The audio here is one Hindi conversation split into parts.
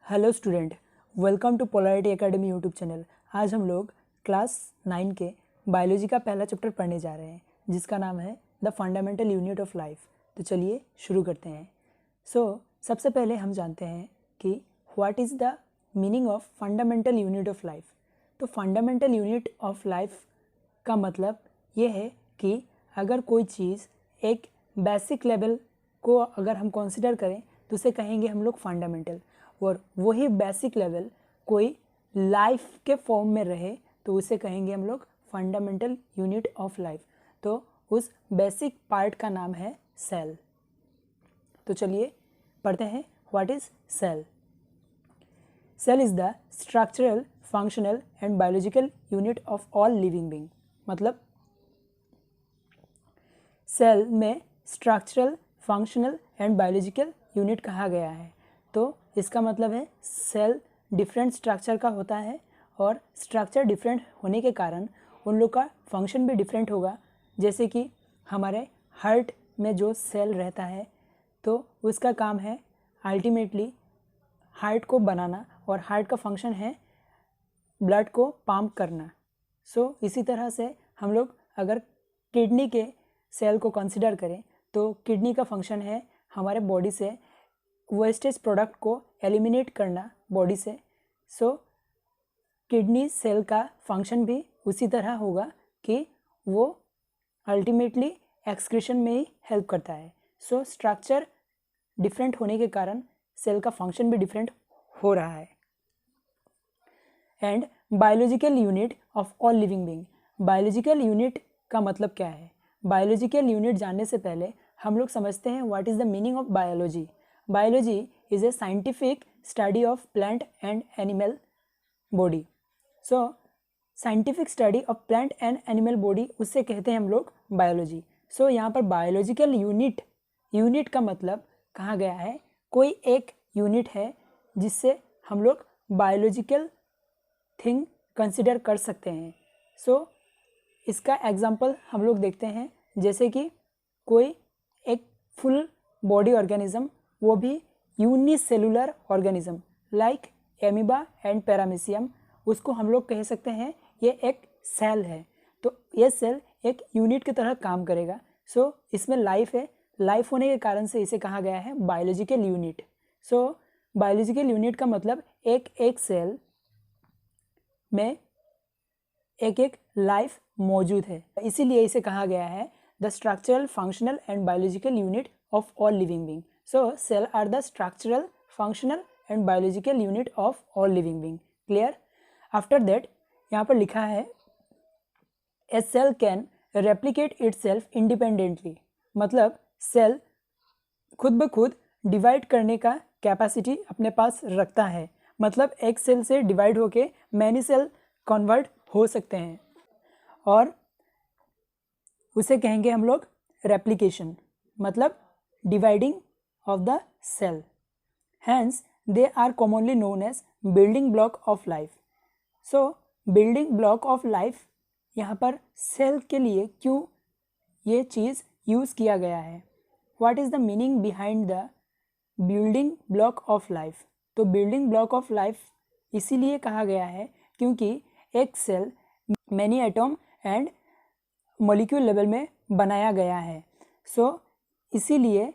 Hello student, welcome to Polarity Academy YouTube channel. आज हम लोग क्लास 9 के बायोलॉजी का पहला चैप्टर पढ़ने जा रहे हैं जिसका नाम है the fundamental unit of life. तो चलिए शुरू करते हैं। सबसे पहले हम जानते हैं कि what is the meaning of fundamental unit of life. तो फंडामेंटल यूनिट ऑफ लाइफ का मतलब ये है कि अगर कोई चीज़ एक बेसिक लेवल को अगर हम कंसिडर करें तो उसे कहेंगे हम लोग फंडामेंटल, और वही बेसिक लेवल कोई लाइफ के फॉर्म में रहे तो उसे कहेंगे हम लोग फंडामेंटल यूनिट ऑफ लाइफ। तो उस बेसिक पार्ट का नाम है सेल। तो चलिए पढ़ते हैं what is cell. Cell is the structural, functional and biological unit of all living being. मतलब सेल में structural, functional and biological unit कहा गया है। तो इसका मतलब है सेल डिफरेंट स्ट्रक्चर का होता है और स्ट्रक्चर डिफरेंट होने के कारण उन लोग का फंक्शन भी डिफरेंट होगा। जैसे कि हमारे हार्ट में जो सेल रहता है तो उसका काम है अल्टीमेटली हार्ट को बनाना, और हार्ट का फंक्शन है ब्लड को पंप करना। इसी तरह से हम लोग अगर किडनी के सेल को कंसिडर करें तो किडनी का फंक्शन है हमारे बॉडी से वेस्टेज प्रोडक्ट को एलिमिनेट करना बॉडी से। किडनी सेल का फंक्शन भी उसी तरह होगा कि वो अल्टीमेटली एक्सक्रीशन में ही हेल्प करता है। स्ट्रक्चर डिफरेंट होने के कारण सेल का फंक्शन भी डिफरेंट हो रहा है। And biological unit of all living being. Biological unit का मतलब क्या है? बायोलॉजिकल यूनिट जानने से पहले हम लोग समझते हैं what is the meaning of biology. Biology is a scientific study of plant and animal body. Scientific study of plant and animal body उससे कहते हैं हम लोग बायोलॉजी। यहाँ पर बायोलॉजिकल यूनिट का मतलब कहा गया है कोई एक यूनिट है जिससे हम लोग बायोलॉजिकल थिंग कंसिडर कर सकते हैं। इसका एग्जांपल हम लोग देखते हैं, जैसे कि कोई एक फुल बॉडी ऑर्गेनिज्म, वो भी unicellular organism like amoeba and paramecium, उसको हम लोग कह सकते हैं ये एक सेल है। तो ये सेल एक यूनिट की तरह काम करेगा। इसमें लाइफ है, लाइफ होने के कारण से इसे कहा गया है बायोलॉजिकल यूनिट। बायोलॉजिकल यूनिट का मतलब एक एक सेल में एक एक लाइफ मौजूद है, इसीलिए इसे कहा गया है the structural, functional and biological unit of all living being. Cell are the structural, functional and biological unit of all living being. Clear? After that, यहाँ पर लिखा है a cell can replicate itself independently. मतलब सेल खुद ब खुद डिवाइड करने का कैपेसिटी अपने पास रखता है। मतलब एक सेल से डिवाइड होके मैनी सेल कन्वर्ट हो सकते हैं और उसे कहेंगे हम लोग रेप्लिकेशन, मतलब dividing of the cell. Hence, they are commonly known as building block of life. Building block of life यहाँ पर सेल के लिए क्यों ये चीज़ यूज़ किया गया है? What is the meaning behind the building block of life? तो building block of life इसीलिए कहा गया है क्योंकि एक cell many atom and molecule level में बनाया गया है। इसीलिए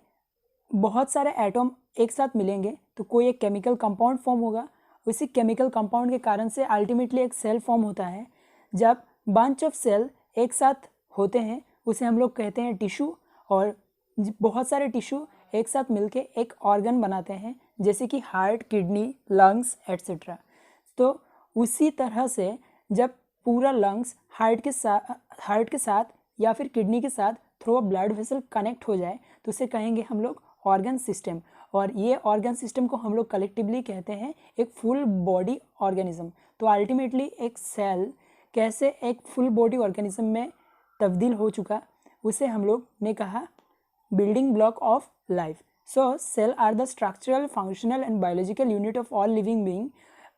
बहुत सारे एटम एक साथ मिलेंगे तो कोई एक केमिकल कंपाउंड फॉर्म होगा। उसी केमिकल कंपाउंड के कारण से अल्टीमेटली एक सेल फॉर्म होता है। जब बंच ऑफ सेल एक साथ होते हैं उसे हम लोग कहते हैं टिश्यू, और बहुत सारे टिश्यू एक साथ मिलके एक ऑर्गन बनाते हैं, जैसे कि हार्ट, किडनी, लंग्स एट्सेट्रा। तो उसी तरह से जब पूरा लंग्स हार्ट के साथ या फिर किडनी के साथ through a blood vessel connect हो जाए तो उसे कहेंगे हम लोग ऑर्गन सिस्टम, और ये ऑर्गन सिस्टम को हम लोग कलेक्टिवली कहते हैं एक फुल बॉडी ऑर्गेनिज्म। तो अल्टीमेटली एक सेल कैसे एक फुल बॉडी ऑर्गेनिज्म में तब्दील हो चुका, उसे हम लोग ने कहा building block of life. Cell are the structural, functional and biological unit of all living being.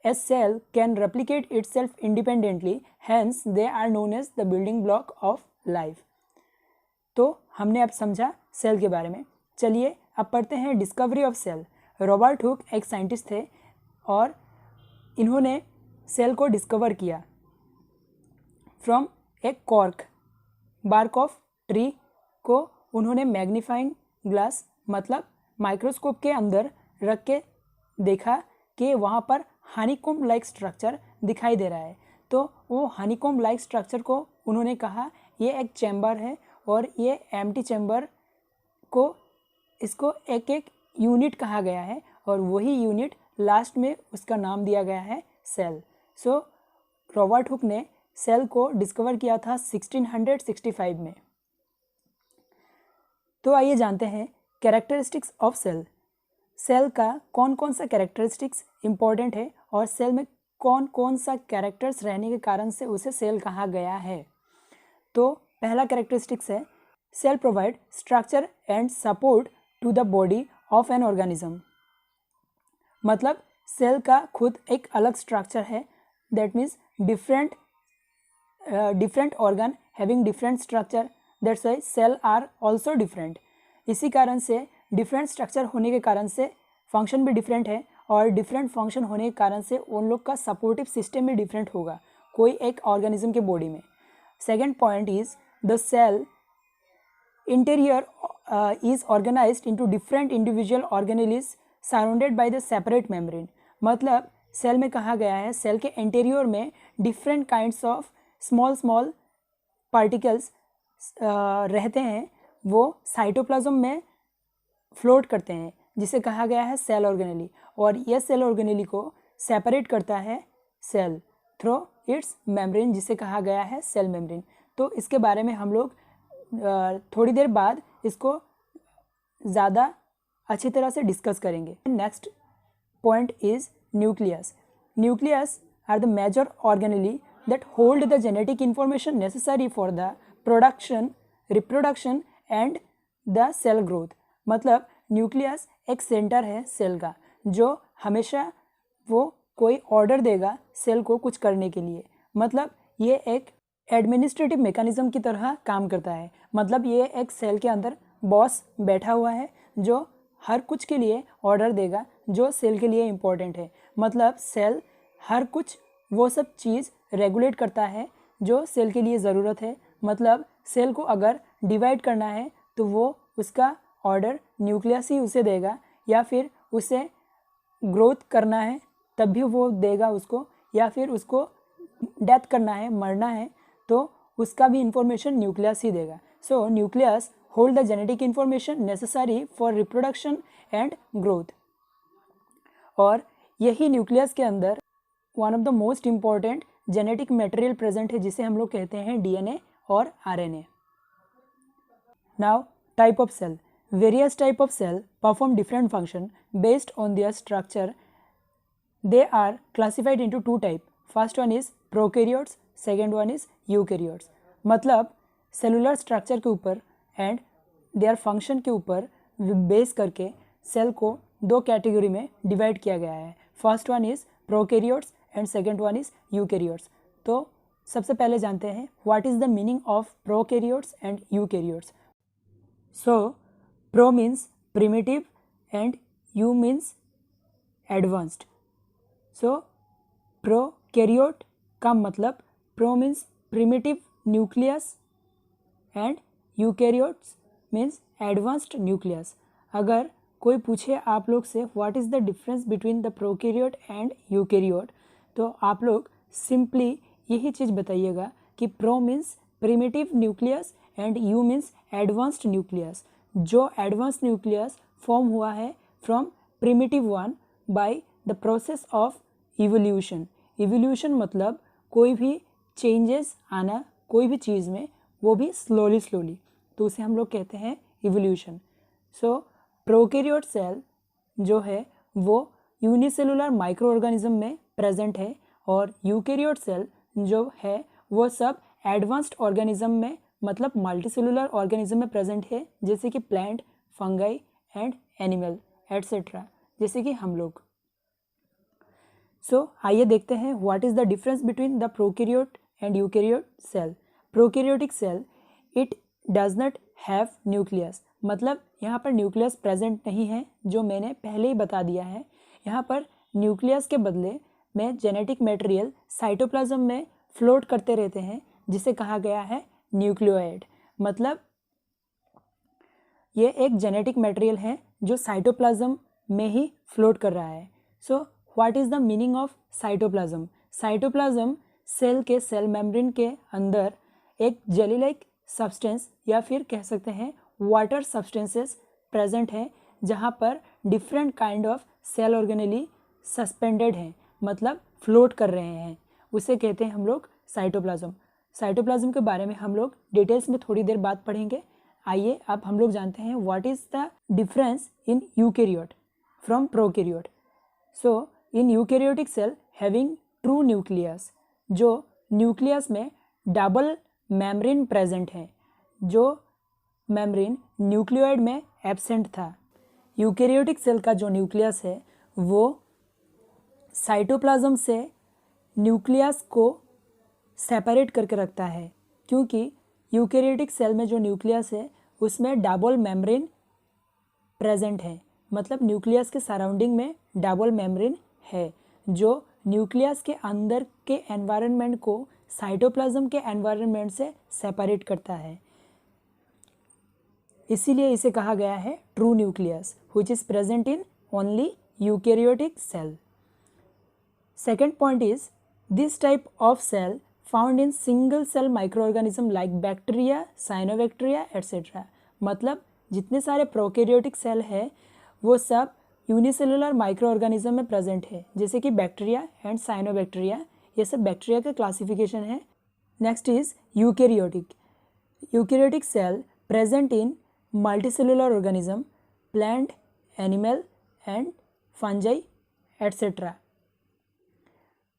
A cell can replicate itself independently, hence they are known as the building block of life. तो हमने अब समझा सेल के बारे में। चलिए अब पढ़ते हैं discovery of cell. Robert Hooke एक साइंटिस्ट थे और इन्होंने सेल को डिस्कवर किया from a cork, bark of tree को उन्होंने मैग्नीफाइंग ग्लास मतलब माइक्रोस्कोप के अंदर रख के देखा कि वहाँ पर हनीकॉम्ब लाइक स्ट्रक्चर दिखाई दे रहा है। तो वो हनीकॉम्ब लाइक स्ट्रक्चर को उन्होंने कहा ये एक चैम्बर है और ये एम्प्टी चैम्बर को इसको एक एक यूनिट कहा गया है और वही यूनिट लास्ट में उसका नाम दिया गया है सेल। सो रॉबर्ट हुक ने सेल को डिस्कवर किया था 1665 में। तो आइए जानते हैं कैरेक्टरिस्टिक्स ऑफ सेल। सेल का कौन कौन सा कैरेक्टरिस्टिक्स इम्पॉर्टेंट है और सेल में कौन कौन सा कैरेक्टर्स रहने के कारण से उसे सेल कहा गया है। तो पहला कैरेक्टरिस्टिक्स है cell provide structure and support to the body of an organism. मतलब सेल का खुद एक अलग स्ट्रक्चर है, that means different organ having different structure, that's why cell are also different. इसी कारण से डिफरेंट स्ट्रक्चर होने के कारण से फंक्शन भी डिफरेंट है और डिफरेंट फंक्शन होने के कारण से उन लोग का सपोर्टिव सिस्टम भी डिफरेंट होगा कोई एक ऑर्गेनिज्म के बॉडी में। Second point is the cell interior is organized into different individual organelles surrounded by the separate membrane। मतलब सेल में कहा गया है सेल के इंटीरियर में different kinds of small particles रहते हैं, वो साइटोप्लाज्म में फ्लोट करते हैं जिसे कहा गया है सेल ऑर्गेनेली, और यह सेल ऑर्गेनेली को सेपरेट करता है सेल थ्रू इट्स मेम्ब्रेन जिसे कहा गया है सेल मेम्ब्रेन। तो इसके बारे में हम लोग थोड़ी देर बाद इसको ज़्यादा अच्छी तरह से डिस्कस करेंगे। Next point is nucleus. Nucleus are the major organelle that hold the genetic information necessary for the production, reproduction and the cell growth. मतलब न्यूक्लियस एक सेंटर है सेल का जो हमेशा वो कोई ऑर्डर देगा सेल को कुछ करने के लिए। मतलब ये एक एडमिनिस्ट्रेटिव मैकेनिज्म की तरह काम करता है। मतलब ये एक सेल के अंदर बॉस बैठा हुआ है जो हर कुछ के लिए ऑर्डर देगा जो सेल के लिए इम्पोर्टेंट है। मतलब सेल हर कुछ वो सब चीज़ रेगुलेट करता है जो सेल के लिए ज़रूरत है। मतलब सेल को अगर डिवाइड करना है तो वो उसका ऑर्डर न्यूक्लियस ही उसे देगा, या फिर उसे ग्रोथ करना है तब भी वो देगा उसको, या फिर उसको डेथ करना है, मरना है तो उसका भी इंफॉर्मेशन न्यूक्लियस ही देगा। So nucleus hold the genetic information necessary for reproduction and growth. और यही न्यूक्लियस के अंदर one of the most important genetic material present है जिसे हम लोग कहते हैं डीएनए और RNA. Now type of cell. Various type of cell perform different function based on their structure. They are classified into two type. First one is prokaryotes, second one is eukaryotes। मतलब सेलुलर स्ट्रक्चर के ऊपर एंड देयर फंक्शन के ऊपर बेस करके सेल को दो कैटेगरी में डिवाइड किया गया है। First one is prokaryotes and second one is eukaryotes. तो सबसे पहले जानते हैं what is the meaning of prokaryotes and eukaryotes. So pro means primitive and you means advanced. So prokaryote का मतलब pro means primitive nucleus and eukaryotes means advanced nucleus. अगर कोई पूछे आप लोग से what is the difference between the prokaryote and eukaryote, तो आप लोग सिंपली यही चीज़ बताइएगा कि pro means primitive nucleus and you means advanced nucleus. जो एडवांस्ड न्यूक्लियस फॉर्म हुआ है from primitive one by the process of evolution. Evolution मतलब कोई भी चेंजेस आना कोई भी चीज़ में, वो भी स्लोली, तो उसे हम लोग कहते हैं इवोल्यूशन। सो प्रोकैरियोट सेल जो है वो यूनिसेलुलर माइक्रो ऑर्गेनिज्म में प्रेजेंट है, और यूकैरियोट सेल जो है वो सब एडवांस्ड ऑर्गेनिज्म में मतलब मल्टीसेलुलर ऑर्गेनिज्म में प्रेजेंट है, जैसे कि plant, fungi and animal etcetera, जैसे कि हम लोग। सो आइए देखते हैं what is the difference between the prokaryote and eukaryote cell. Prokaryotic cell it does not have nucleus. मतलब यहाँ पर न्यूक्लियस प्रेजेंट नहीं है, जो मैंने पहले ही बता दिया है। यहाँ पर न्यूक्लियस के बदले में जेनेटिक मटेरियल साइटोप्लाज्म में फ्लोट करते रहते हैं, जिसे कहा गया है न्यूक्लियोइड। मतलब ये एक जेनेटिक मटेरियल है जो साइटोप्लाज्म में ही फ्लोट कर रहा है। So what is the meaning of cytoplasm? Cytoplasm cell के सेल मेम्ब्रेन के अंदर एक जेली लाइक सब्सटेंस या फिर कह सकते हैं वाटर सब्सटेंसेस प्रेजेंट हैं, जहाँ पर different kind of cell organelle suspended हैं, मतलब फ्लोट कर रहे हैं, उसे कहते हैं हम लोग साइटोप्लाज्म। साइटोप्लाज्म के बारे में हम लोग डिटेल्स में थोड़ी देर बाद पढ़ेंगे। आइए अब हम लोग जानते हैं what is the difference in eukaryote from prokaryote. So in eukaryotic cell having true nucleus, जो न्यूक्लियस में डबल मेम्ब्रेन प्रेजेंट है, जो मेम्ब्रेन न्यूक्लियोइड में एब्सेंट था। यूकैरियोटिक सेल का जो न्यूक्लियस है वो साइटोप्लाज्म से न्यूक्लियस को सेपरेट करके रखता है, क्योंकि यूकैरियोटिक सेल में जो न्यूक्लियस है उसमें डबल मेम्ब्रेन प्रेजेंट है, मतलब न्यूक्लियस के सराउंडिंग में डबल मेम्ब्रेन है, जो न्यूक्लियस के अंदर के एनवायरनमेंट को साइटोप्लाज्म के एनवायरनमेंट से सेपरेट करता है। इसीलिए इसे कहा गया है true nucleus which is present in only eukaryotic cell. Second point is this type of cell found in single cell microorganism like bacteria, cyanobacteria etcetera. मतलब जितने सारे प्रोकैरियोटिक सेल है वो सब यूनिसेलुलर माइक्रोऑर्गेनिज्म में प्रेजेंट है, जैसे कि बैक्टीरिया एंड साइनोबैक्टीरिया, ये सब बैक्टीरिया का क्लासिफिकेशन है। Next is eukaryotic. Eukaryotic cell present in multicellular organism, plant, animal and fungi etcetera.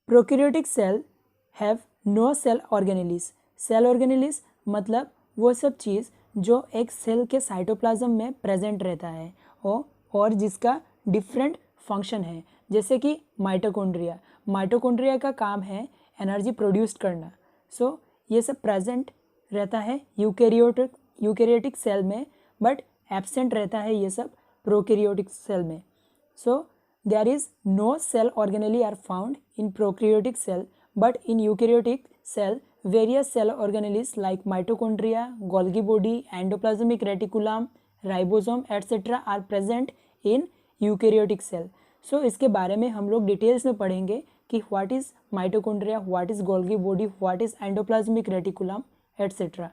Prokaryotic cell have no cell organelles. Cell organelles मतलब वो सब चीज़ जो एक सेल के साइटोप्लाज्म में प्रेजेंट रहता है और जिसका डिफरेंट फंक्शन है, जैसे कि माइटोकॉन्ड्रिया। माइटोकॉन्ड्रिया का काम है एनर्जी प्रोड्यूस करना। सो ये सब प्रेजेंट रहता है यूकैरियोटिक सेल में, बट एब्सेंट रहता है ये सब प्रोकैरियोटिक सेल में। सो there is no cell organelle are found in prokaryotic cell, but in eukaryotic cell various cell organelles like mitochondria, Golgi body, endoplasmic reticulum, ribosome etc. are present in eukaryotic cell. So इसके बारे में हम लोग डिटेल्स में पढ़ेंगे कि what is mitochondria, what is Golgi body, what is endoplasmic reticulum etc.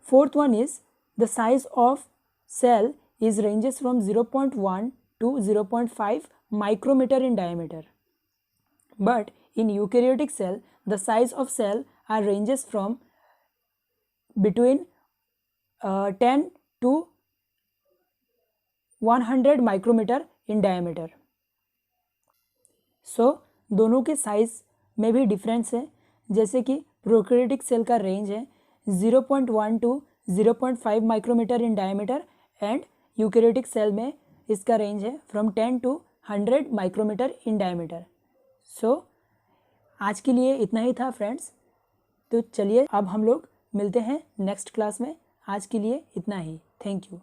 Fourth one is the size of cell is ranges from 0.1 to 0.5 micrometer in diameter, but in eukaryotic cell the size of cell are ranges from between 10 to 100 micrometer in diameter. So दोनों के साइज में भी डिफरेंस है, जैसे कि प्रोकैरियोटिक सेल का रेंज है 0.1 to 0.5 micrometre in diameter and eukaryotic cell में इसका रेंज है from 10 to 100 micrometre in diameter. So आज के लिए इतना ही था फ्रेंड्स। तो चलिए अब हम लोग मिलते हैं नेक्स्ट क्लास में। आज के लिए इतना ही। Thank you.